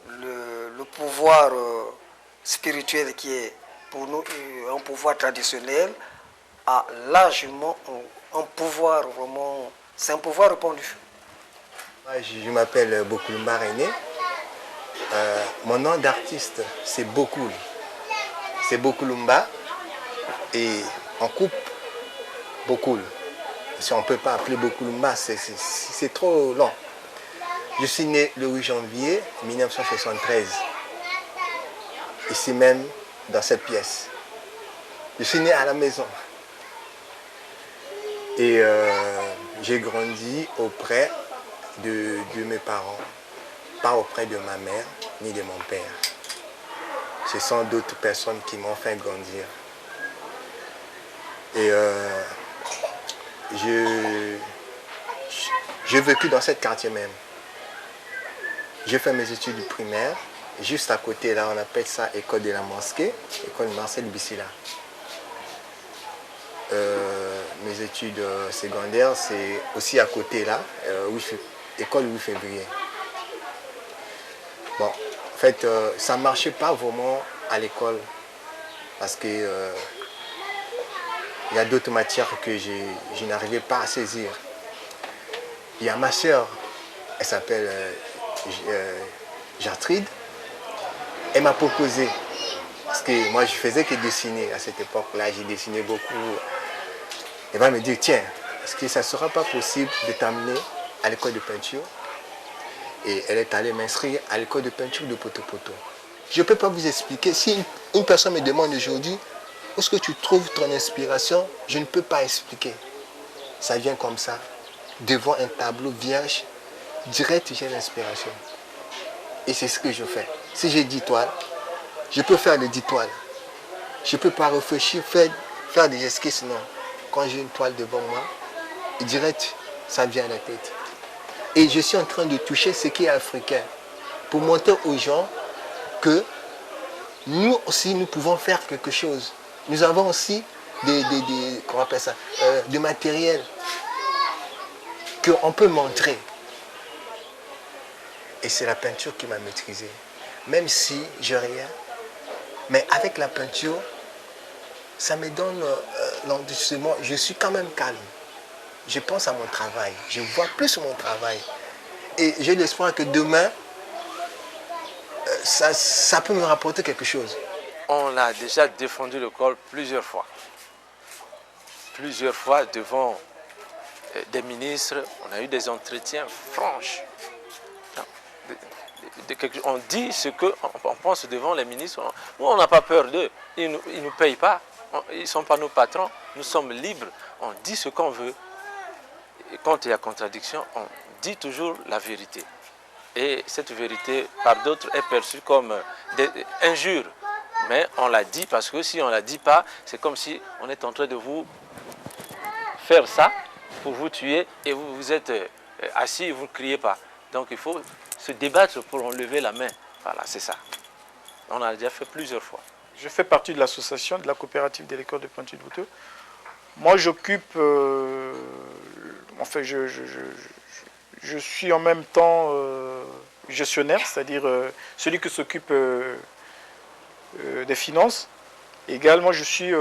le pouvoir spirituel qui est pour nous un pouvoir traditionnel a largement un pouvoir vraiment, c'est un pouvoir répandu. Je m'appelle Bokoulumba René. Mon nom d'artiste c'est Bokoul. C'est Bokoulumba et on coupe Bokoul. Si on ne peut pas appeler Bokoulumba, c'est trop long. Je suis né le 8 janvier 1973. Ici même, dans cette pièce. Je suis né à la maison. Et j'ai grandi auprès de mes parents, pas auprès de ma mère ni de mon père. Ce sont d'autres personnes qui m'ont fait grandir. Et j'ai vécu dans ce quartier même. J'ai fait mes études primaires. Juste à côté, là, on appelle ça école de la mosquée, école Marcel Bissila. Mes études secondaires, c'est aussi à côté, là, école 8 février. Bon, en fait, ça ne marchait pas vraiment à l'école parce que il y a d'autres matières que je n'arrivais pas à saisir. Il y a ma soeur, elle s'appelle Gertrude. Elle m'a proposé, parce que moi je faisais que dessiner à cette époque-là, j'ai dessiné beaucoup. Elle va me dire, tiens, est-ce que ça ne sera pas possible de t'amener à l'école de peinture? Et elle est allée m'inscrire à l'école de peinture de Poto-Poto. Je ne peux pas vous expliquer. Si une personne me demande aujourd'hui, où est-ce que tu trouves ton inspiration? Je ne peux pas expliquer. Ça vient comme ça, devant un tableau vierge, direct, j'ai l'inspiration. Et c'est ce que je fais. Si j'ai 10 toiles, je peux faire les 10 toiles. Je ne peux pas réfléchir, faire des esquisses, non. Quand j'ai une toile devant moi, direct, ça vient à la tête. Et je suis en train de toucher ce qui est africain, pour montrer aux gens que nous aussi, nous pouvons faire quelque chose. Nous avons aussi comment on appelle ça, du matériel qu'on peut montrer. Et c'est la peinture qui m'a maîtrisé. Même si je n'ai rien, mais avec la peinture, ça me donne l'endurcissement. Je suis quand même calme. Je pense à mon travail. Je vois plus mon travail. Et j'ai l'espoir que demain, ça peut me rapporter quelque chose. On a déjà défendu le col plusieurs fois. Plusieurs fois devant des ministres. On a eu des entretiens franches. On dit ce qu'on pense devant les ministres. Nous, on n'a pas peur d'eux. Ils ne nous payent pas. Ils ne sont pas nos patrons. Nous sommes libres. On dit ce qu'on veut. Et quand il y a contradiction, on dit toujours la vérité. Et cette vérité, par d'autres, est perçue comme des injures. Mais on l'a dit parce que si on ne la dit pas, c'est comme si on est en train de vous faire ça pour vous tuer et vous êtes assis et vous ne criez pas. Donc il faut se débattre pour enlever la main. Voilà, c'est ça. On a déjà fait plusieurs fois. Je fais partie de l'association, de la coopérative de l'école de peinture de Boto. Moi, j'occupe... enfin, je suis en même temps gestionnaire, c'est-à-dire celui qui s'occupe des finances. Également, je suis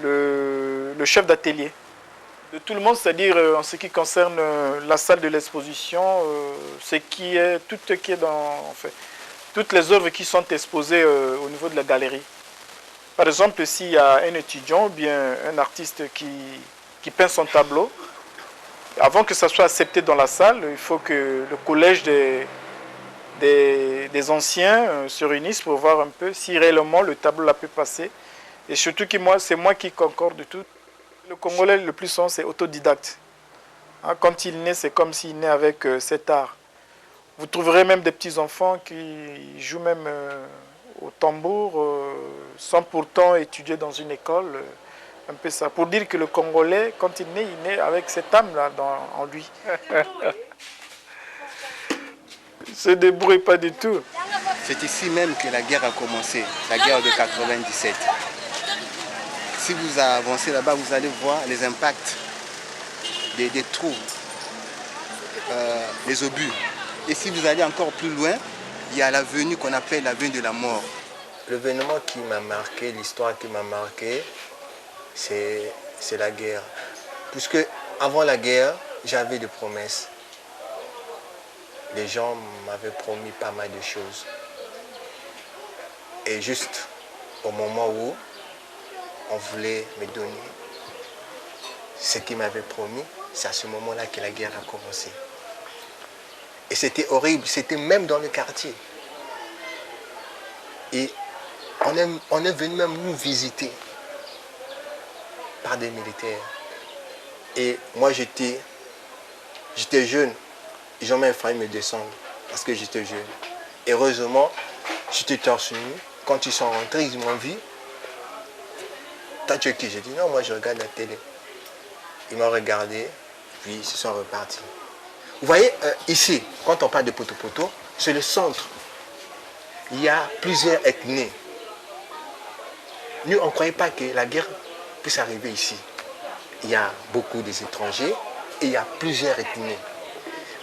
le chef d'atelier de tout le monde, c'est-à-dire en ce qui concerne la salle de l'exposition, tout ce qui est dans... Enfin, toutes les œuvres qui sont exposées au niveau de la galerie. Par exemple, s'il y a un étudiant ou bien un artiste qui peint son tableau, avant que ça soit accepté dans la salle, il faut que le collège des anciens se réunisse pour voir un peu si réellement le tableau là peut passer. Et surtout que c'est moi qui concorde de tout. Le Congolais le plus souvent c'est autodidacte. Quand il naît, c'est comme s'il naît avec cet art. Vous trouverez même des petits-enfants qui jouent même au tambour sans pourtant étudier dans une école. Un peu ça. Pour dire que le Congolais, quand il naît avec cette âme-là en lui. Il ne se débrouille pas du tout. C'est ici même que la guerre a commencé, la guerre de 97. Si vous avancez là-bas, vous allez voir les impacts des trous, les obus. Et si vous allez encore plus loin, il y a l'avenue qu'on appelle l'avenue de la mort. L'événement qui m'a marqué, l'histoire qui m'a marqué, c'est la guerre. Puisque avant la guerre, j'avais des promesses. Les gens m'avaient promis pas mal de choses. Et juste au moment où on voulait me donner ce qu'ils m'avaient promis, c'est à ce moment-là que la guerre a commencé. Et c'était horrible, c'était même dans le quartier. Et on est venu même nous visiter par des militaires. Et moi j'étais jeune, ils ont même failli me descendre parce que j'étais jeune. Heureusement, j'étais torse nu. Quand ils sont rentrés, ils m'ont vu. T'as tué qui? J'ai dit non, moi je regarde la télé. Ils m'ont regardé, puis ils se sont repartis. Vous voyez, ici, quand on parle de Poto-Poto, c'est le centre. Il y a plusieurs ethnies. Nous, on ne croyait pas que la guerre puisse arriver ici. Il y a beaucoup des étrangers et il y a plusieurs ethnies.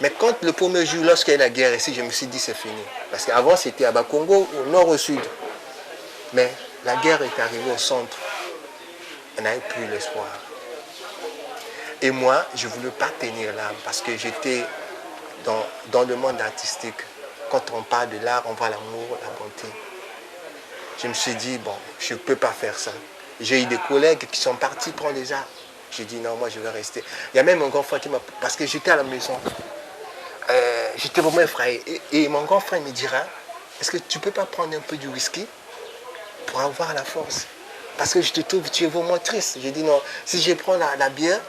Mais quand le premier jour, lorsqu'il y a eu la guerre ici, je me suis dit c'est fini. Parce qu'avant, c'était à Bakongo, au nord, au sud. Mais la guerre est arrivée au centre. On n'avait plus l'espoir. Et moi, je ne voulais pas tenir là parce que j'étais dans le monde artistique. Quand on parle de l'art, on voit l'amour, la bonté. Je me suis dit, bon, je ne peux pas faire ça. J'ai eu des collègues qui sont partis prendre des arts. J'ai dit, non, moi, je vais rester. Il y a même un grand frère qui m'a... Parce que j'étais à la maison. J'étais vraiment effrayé. Et mon grand frère me dira, est-ce que tu ne peux pas prendre un peu du whisky pour avoir la force? Parce que je te trouve, tu es vraiment triste. J'ai dit, non, si je prends la bière,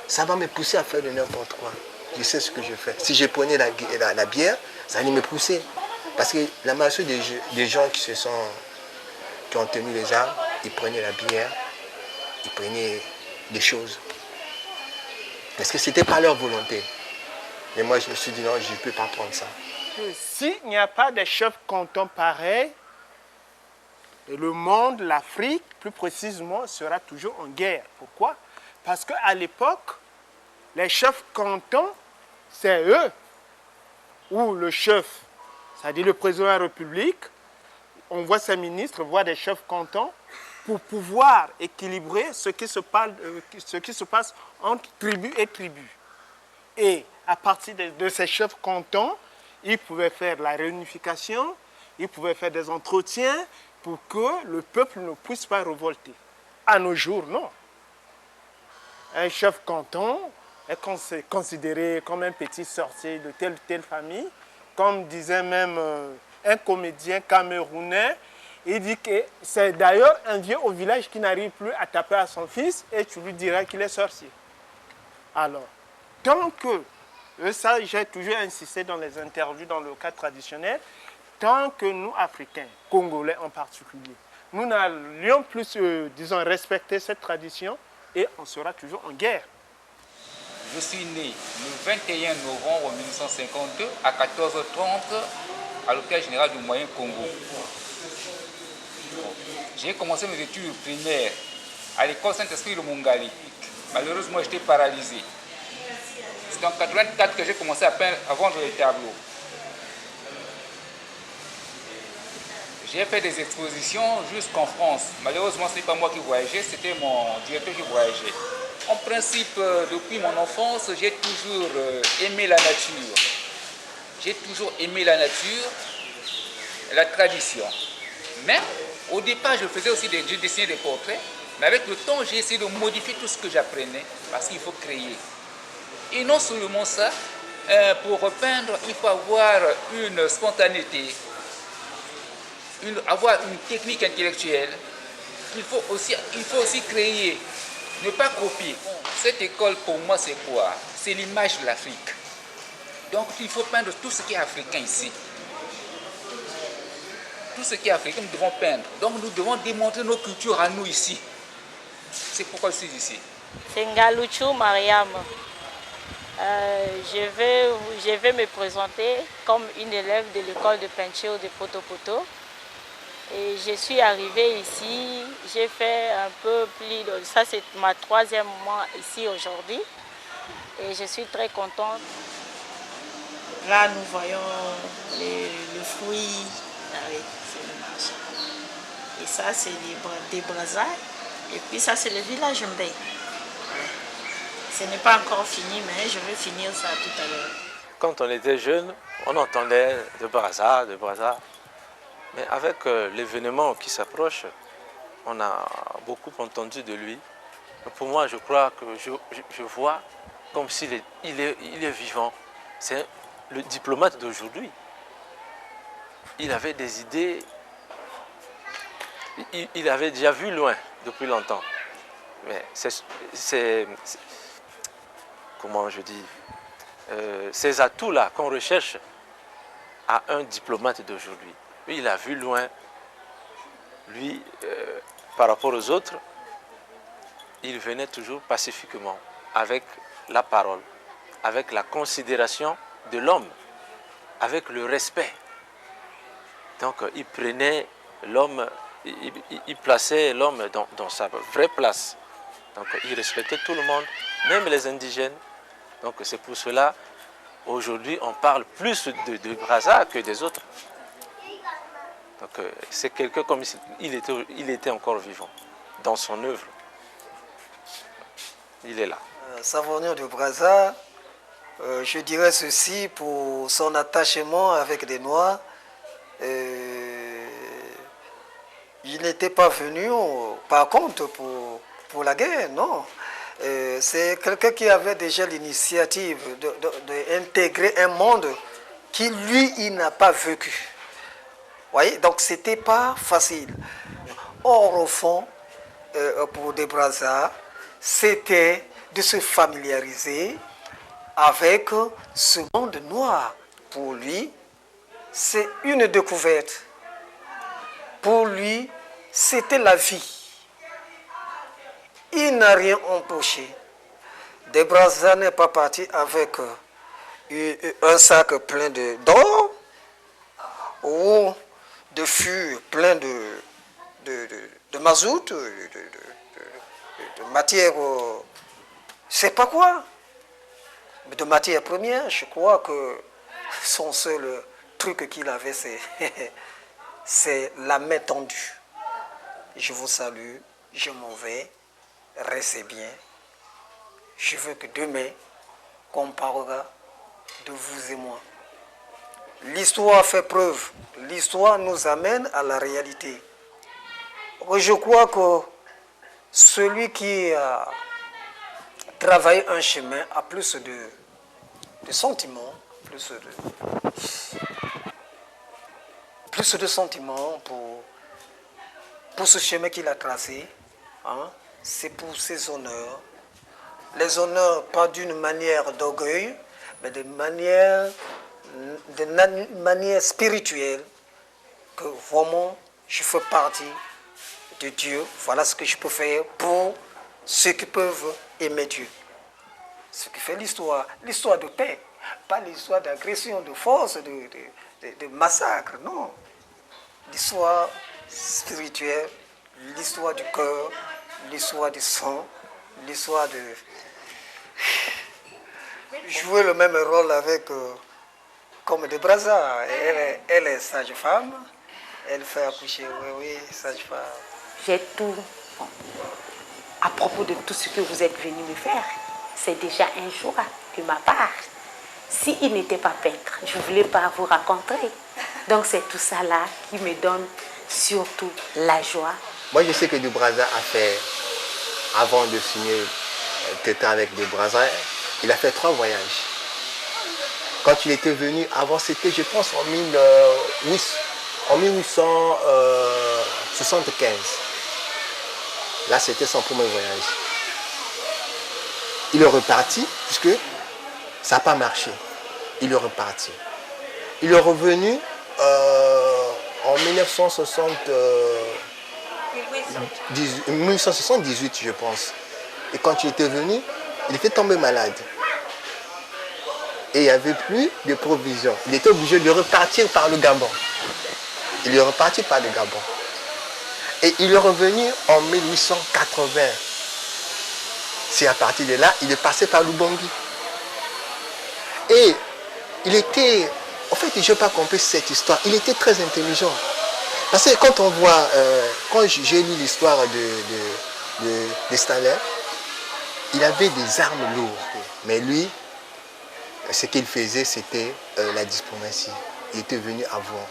ça va me pousser à faire de n'importe quoi. Je sais ce que je fais. Si je prenais la bière, ça allait me pousser. Parce que la majorité des gens qui ont tenu les armes, ils prenaient la bière, ils prenaient des choses. Parce que ce n'était pas leur volonté. Mais moi, je me suis dit, non, je ne peux pas prendre ça. S'il n'y a pas de chefs cantons pareils, le monde, l'Afrique, plus précisément, sera toujours en guerre. Pourquoi? Parce qu'à l'époque, les chefs cantons, c'est eux, ou le chef, c'est-à-dire le président de la République, on voit ses ministres, voit des chefs cantons, pour pouvoir équilibrer ce qui se passe entre tribu et tribu. Et à partir de ces chefs cantons, ils pouvaient faire la réunification, ils pouvaient faire des entretiens pour que le peuple ne puisse pas révolter. À nos jours, non. Un chef canton est considéré comme un petit sorcier de telle ou telle famille. Comme disait même un comédien camerounais, il dit que c'est d'ailleurs un vieux au village qui n'arrive plus à taper à son fils et tu lui diras qu'il est sorcier. Alors, tant que, ça j'ai toujours insisté dans les interviews dans le cadre traditionnel, tant que nous, Africains, Congolais en particulier, nous n'allions plus, disons, respecter cette tradition et on sera toujours en guerre. Je suis né le 21 novembre 1952 à 14h30 à l'hôpital général du Moyen Congo. J'ai commencé mes études primaires à l'école Saint-Esprit de Mongali. Malheureusement, j'étais paralysé. C'est en 1984 que j'ai commencé à vendre les tableaux. J'ai fait des expositions jusqu'en France. Malheureusement, ce n'est pas moi qui voyageais, c'était mon directeur qui voyageait. En principe, depuis mon enfance, j'ai toujours aimé la nature. J'ai toujours aimé la nature, la tradition. Mais au départ, je faisais aussi je dessinais des portraits. Mais avec le temps, j'ai essayé de modifier tout ce que j'apprenais parce qu'il faut créer. Et non seulement ça, pour repeindre, il faut avoir une spontanéité, avoir une technique intellectuelle. Il faut aussi créer, ne pas copier. Cette école, pour moi, c'est quoi? C'est l'image de l'Afrique. Donc, il faut peindre tout ce qui est africain ici. Tout ce qui est africain, nous devons peindre. Donc, nous devons démontrer nos cultures à nous ici. C'est pourquoi je suis ici. C'est Ngaluchu Mariam. Je vais me présenter comme une élève de l'école de peinture de Poto-Poto. Et je suis arrivée ici, j'ai fait un peu plus de... Ça, c'est ma 3e mois ici aujourd'hui. Et je suis très contente Là, nous voyons le fruit. Ah oui, c'est le marché. Et ça, c'est des brasas. Et puis ça, c'est le village Mbey. Ce n'est pas encore fini, mais je vais finir ça tout à l'heure. Quand on était jeune, on entendait de Brazza, de Brazza. Mais avec l'événement qui s'approche, on a beaucoup entendu de lui. Pour moi, je crois que je vois comme s'il est vivant. C'est le diplomate d'aujourd'hui. Il avait des idées, il avait déjà vu loin depuis longtemps. Mais comment je dis, ces atouts-là qu'on recherche à un diplomate d'aujourd'hui. Lui, il a vu loin. Lui, par rapport aux autres, il venait toujours pacifiquement, avec la parole, avec la considération de l'homme, avec le respect. Donc, il prenait l'homme, il plaçait l'homme dans sa vraie place. Donc, il respectait tout le monde, même les indigènes. Donc, c'est pour cela, aujourd'hui, on parle plus de Brazza que des autres. Donc, c'est quelqu'un comme il était encore vivant dans son œuvre. Il est là. Savonnier de Brazza, je dirais ceci pour son attachement avec des Noirs. Il n'était pas venu, par contre, pour la guerre, non. C'est quelqu'un qui avait déjà l'initiative d'intégrer un monde qui, lui, il n'a pas vécu. Voyez, donc ce n'était pas facile. Or, au fond, pour De Brazza, c'était de se familiariser avec ce monde noir. Pour lui, c'est une découverte. Pour lui, c'était la vie. Il n'a rien empoché. De Brazza n'est pas parti avec un sac plein d'or ou de fûts plein de mazout, de matière, je ne sais pas quoi, mais de matière première. Je crois que son seul truc qu'il avait, c'est la main tendue. Je vous salue, je m'en vais, restez bien. Je veux que demain, qu'on parlera de vous et moi. L'histoire fait preuve, l'histoire nous amène à la réalité. Je crois que celui qui a travaillé un chemin a plus de sentiments, plus de sentiments pour ce chemin qu'il a tracé. Hein? C'est pour ses honneurs. Les honneurs, pas d'une manière d'orgueil, mais de manière spirituelle, que vraiment je fais partie de Dieu. Voilà ce que je peux faire pour ceux qui peuvent aimer Dieu. Ce qui fait l'histoire de paix, pas l'histoire d'agression, de force, de massacre, non. L'histoire spirituelle, l'histoire du cœur, l'histoire du sang, l'histoire de jouer le même rôle avec, comme De Brazza. Elle est sage-femme, elle fait accoucher, oui, sage-femme. J'ai tout à propos de tout ce que vous êtes venu me faire. C'est déjà un jour de ma part. S'il n'était pas peintre, je ne voulais pas vous rencontrer. Donc c'est tout ça là qui me donne surtout la joie. Moi je sais que De Brazza a fait, avant de signer Tétin avec De Brazza, il a fait 3 voyages. Quand il était venu, avant c'était je pense en 1875. Là c'était son premier voyage. Il est reparti puisque ça n'a pas marché. Il est reparti. Il est revenu en 1978, je pense. Et quand il était venu, il était tombé malade. Et il n'y avait plus de provisions. Il était obligé de repartir par le Gabon. Il est reparti par le Gabon. Et il est revenu en 1880. C'est à partir de là, il est passé par l'Ubangi. Et il était... En fait, je n'ai pas compris cette histoire. Il était très intelligent. Parce que quand on voit... quand j'ai lu l'histoire de Staline, il avait des armes lourdes. Mais lui, ce qu'il faisait, c'était la diplomatie. Il était venu avant.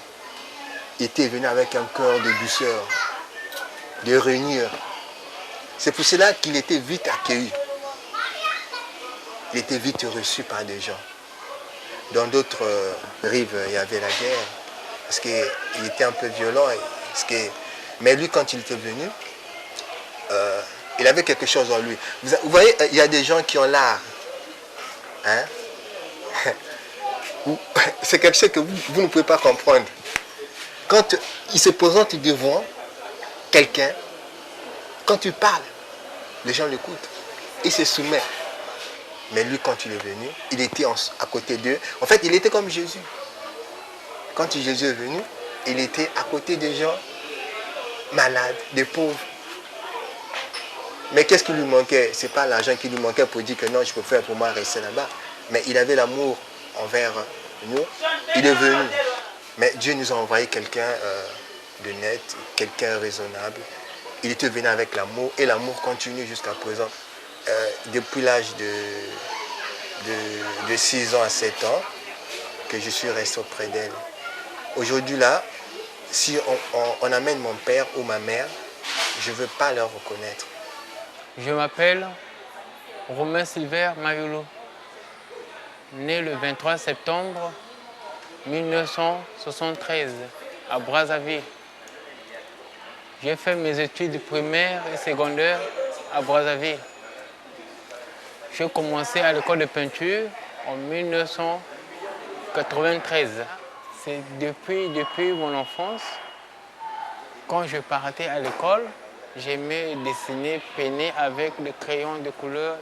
Il était venu avec un cœur de douceur, de réunir. C'est pour cela qu'il était vite accueilli. Il était vite reçu par des gens. Dans d'autres rives, il y avait la guerre. Parce qu'il était un peu violent. Mais lui, quand il était venu, il avait quelque chose en lui. Vous voyez, il y a des gens qui ont l'art. Hein? C'est quelque chose que vous ne pouvez pas comprendre. Quand il se présente devant quelqu'un, quand tu parles, les gens l'écoutent. Il se soumet. Mais lui, quand il est venu, il était à côté d'eux. En fait, il était comme Jésus. Quand Jésus est venu, il était à côté des gens malades, des pauvres. Mais qu'est-ce qui lui manquait? Ce n'est pas l'argent qui lui manquait pour dire que non, je peux faire pour moi rester là-bas. Mais il avait l'amour envers nous. Il est venu. Mais Dieu nous a envoyé quelqu'un de net, quelqu'un raisonnable. Il était venu avec l'amour et l'amour continue jusqu'à présent. Depuis l'âge de 6 ans à 7 ans, que je suis resté auprès d'elle. Aujourd'hui là, si on amène mon père ou ma mère, je ne veux pas leur reconnaître. Je m'appelle Romain Silver Mayolo, né le 23 septembre 1973 à Brazzaville. J'ai fait mes études primaires et secondaires à Brazzaville. J'ai commencé à l'école de peinture en 1993. C'est depuis mon enfance, quand je partais à l'école, j'aimais dessiner, peiner avec des crayons de couleur.